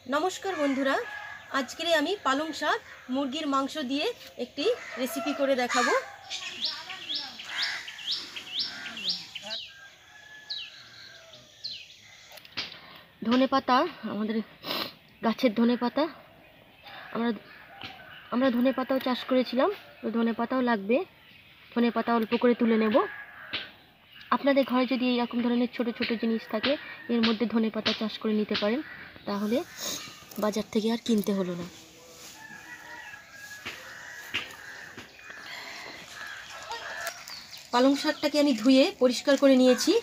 नमस्कार बंधुरा आज के आमी पालंग शाक मुरगिर मांस दिए एक रेसिपि करे देखाबो। धने पाता आमादेर गाछेर धने पाता आमरा धने पाताओ चाष करेछिलाम, तो धने पाताओ लागबे। धने पाता अल्प करे तुले नेब। आपनादेर घरे यदि एरकम धरनेर छोटो छोटो जिनिस थाके एर मध्य धने पाता चाष करे निते पारेन, ताहले बाजार थेके आर किनते हलो ना। पालंग शाकटाके आमी धुए परिष्कार करे निয়েছি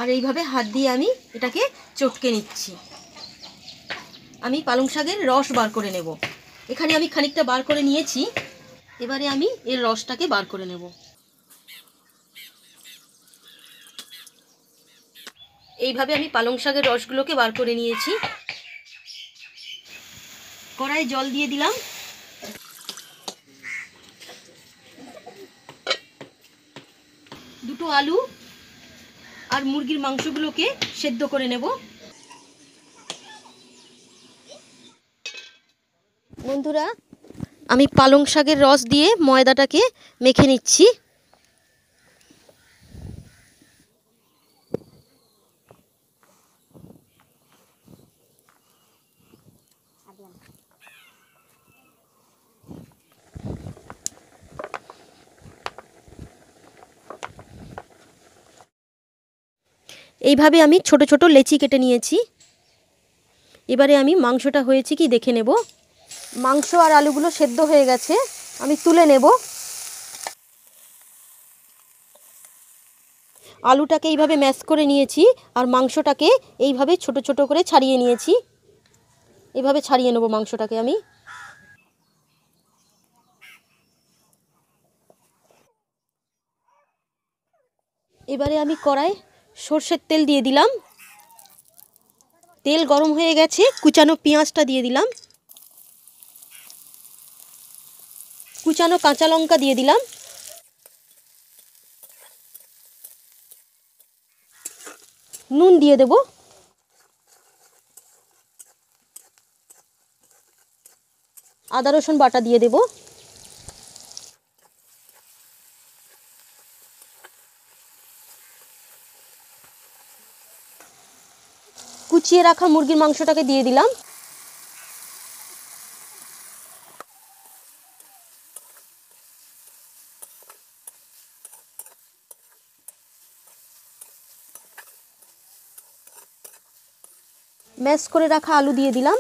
আর এইভাবে হাত দিয়ে আমি এটাকে চটকে নিচ্ছি। আমি পালং শাকের রস বার করে নেব। এখানে আমি খানিকটা বার করে নিয়েছি, এবারে আমি এর রসটাকে বার করে নেব। এইভাবে আমি পালং শাকের রসগুলোকে বার করে নিয়েছি। কড়াইয়ে জল দিয়ে দিলাম। দুটো আলু আর মুরগির মাংসগুলোকে সেদ্ধ করে নেব। বন্ধুরা, আমি পালং শাকের রস দিয়ে ময়দাটাকে মেখে নিচ্ছি। এইভাবে আমি ছোট ছোট লেচি কেটে নিয়েছি। এবারে আমি মাংসটা হয়েছে কি দেখে নেব। মাংস আর আলুগুলো সেদ্ধ হয়ে গেছে, আমি তুলে নেব। আলুটাকে এইভাবে ম্যাশ করে নিয়েছি আর মাংসটাকে এইভাবে ছোট ছোট করে ছাড়িয়ে নিয়েছি। এইভাবে ছাড়িয়ে নেব মাংসটাকে আমি। এবারে আমি কড়াই সরষের তেল দিয়ে দিলাম। তেল গরম হয়ে গেছে, কুচানো পেঁয়াজটা দিয়ে দিলাম। কুচানো কাঁচা লঙ্কা দিয়ে দিলাম। নুন দিয়ে দেব। আদা রসুন বাটা দিয়ে দেব। কুচিয়ে রাখা মুরগির মাংসটাকে দিয়ে দিলাম। ম্যাশ করে রাখা আলু দিয়ে দিলাম।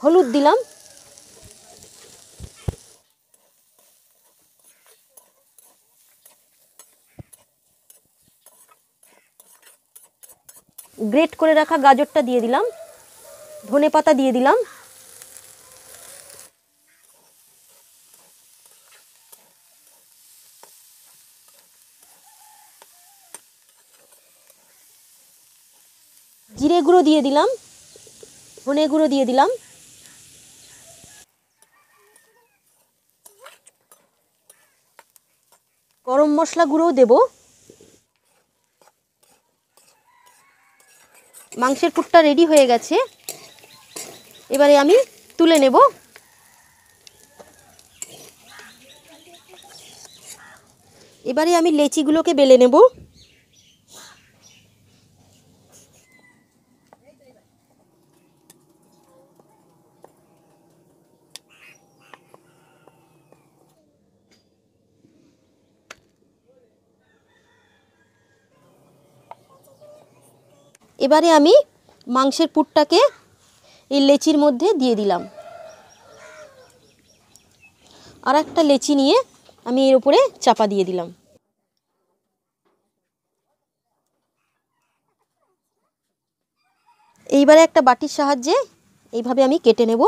হলুদ দিলাম। গ্রেট করে রাখা গাজরটা দিয়ে দিলাম। ধনে পাতা দিয়ে দিলাম। জিরে গুঁড়ো দিয়ে দিলাম। ধনে গুঁড়ো দিয়ে দিলাম। গরম মশলা গুঁড়োও দেব। মাংসের পুরটা রেডি হয়ে গেছে, এবারে আমি তুলে নেব। এবারে আমি লেচিগুলোকে বেলে নেব। এবারে আমি মাংসের পুরটাকে এই লেচির মধ্যে দিয়ে দিলাম। আর একটা লেচি নিয়ে আমি এর উপরে চাপা দিয়ে দিলাম। এইবারে একটা বাটির সাহায্যে এইভাবে আমি কেটে নেব।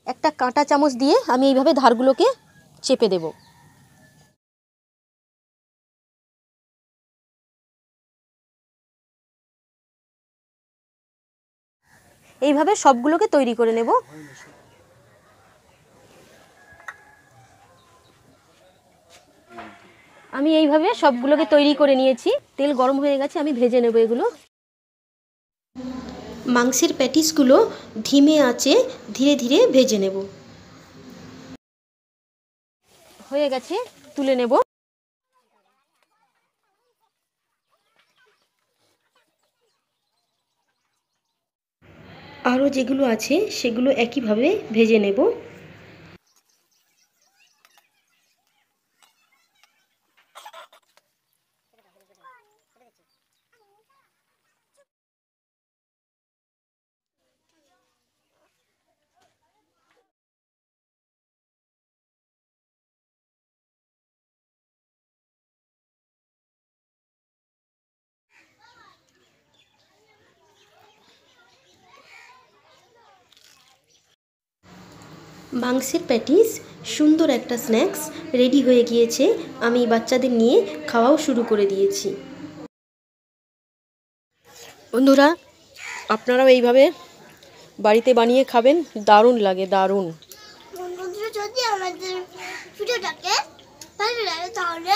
একটা কাঁটা চামচ দিয়ে আমি এইভাবে ধারগুলোকে চেপে দেব। এইভাবে সবগুলোকে তৈরি করে নেব। আমি এইভাবে সবগুলোকে তৈরি করে নিয়েছি। তেল গরম হয়ে গেছে, আমি ভেজে নেব এগুলো। মাংসের প্যাটিসগুলো ধিমে আঁচে ধীরে ধীরে ভেজে নেব। হয়ে গেছে, তুলে নেব। আরও যেগুলো আছে সেগুলো একইভাবে ভেজে নেব। মাংসের প্যাটিস সুন্দর একটা স্ন্যাক্স রেডি হয়ে গিয়েছে। আমি বাচ্চাদের নিয়ে খাওয়াও শুরু করে দিয়েছি। বন্ধুরা, আপনারাও এইভাবে বাড়িতে বানিয়ে খাবেন, দারুণ লাগে, দারুণ। বন্ধুরা, যদি আমাদের ভিডিওটাকে ভালো লাগে তাহলে